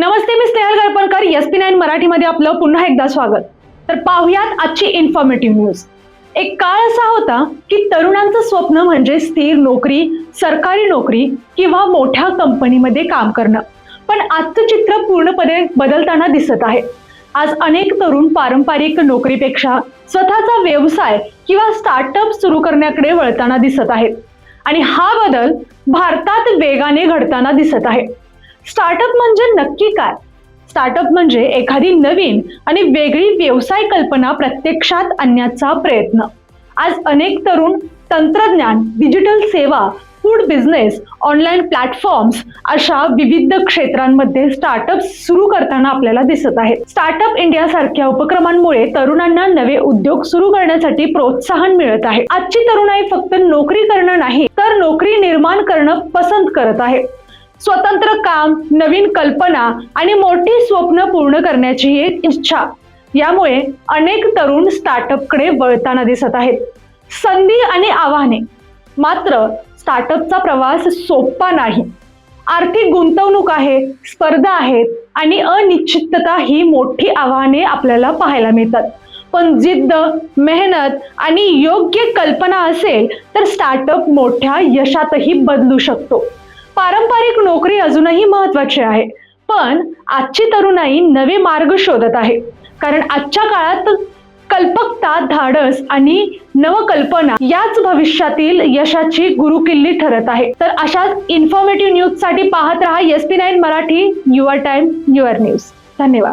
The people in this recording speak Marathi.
नमस्ते, मी स्नेहल गळपणकर. SP9 मराठीमध्ये आपलं पुन्हा एकदा स्वागत. तर पाहुयात आजची इन्फॉर्मेटिव्ह न्यूज. एक काळ असा होता की तरुणांचं स्वप्न म्हणजे स्थिर नोकरी, सरकारी नोकरी किंवा मोठ्या कंपनीमध्ये काम करणं. पण आजचं चित्र पूर्णपणे बदलताना दिसत आहे. आज अनेक तरुण पारंपरिक नोकरीपेक्षा स्वतःचा व्यवसाय किंवा स्टार्टअप सुरू करण्याकडे वळताना दिसत आहेत. आणि हा बदल भारतात वेगाने घडताना दिसत आहे. स्टार्टअप म्हणजे नक्की काय? स्टार्टअप म्हणजे एखादी नवीन आणि वेगळी व्यवसाय कल्पना प्रत्यक्षात आणण्याचा प्रयत्न. आज अनेक तरुण तंत्रज्ञान, डिजिटल सेवा, फूड बिझनेस, ऑनलाईन प्लॅटफॉर्म्स अशा विविध क्षेत्रांमध्ये स्टार्टअप सुरू करताना आपल्याला दिसत आहेत. स्टार्टअप इंडिया सारख्या उपक्रमांमुळे तरुणांना नवे उद्योग सुरू करण्यासाठी प्रोत्साहन मिळत आहे. आजची तरुणाई फक्त नोकरी करणं नाही, तर नोकरी निर्माण करणं पसंत करत आहे. स्वतंत्र काम, नवीन कल्पना आणि मोठी स्वप्न पूर्ण करण्याची एक इच्छा यामुळे अनेक तरुण स्टार्टअपकडे वळताना दिसत आहेत. संधी आणि आव्हाने. मात्र स्टार्टअपचा प्रवास सोपा नाही. आर्थिक गुंतवणूक आहे, स्पर्धा आहेत आणि अनिश्चितता ही मोठी आव्हाने आपल्याला पाहायला मिळतात. पण जिद्द, मेहनत आणि योग्य कल्पना असेल तर स्टार्टअप मोठ्या यशातही बदलू शकतो. पारंपरिक नोकरी अजूनही महत्त्वाची आहे, पण आजची तरुणाई नवे मार्ग शोधत आहे. कारण आजच्या काळात कल्पकता, धाडस आणि नवकल्पना याच भविष्यातील यशाची गुरुकिल्ली ठरत आहे. तर अशाच इन्फॉर्मेटिव्ह न्यूजसाठी पाहत रहा SP9 Marathi. Your time, your news. धन्यवाद.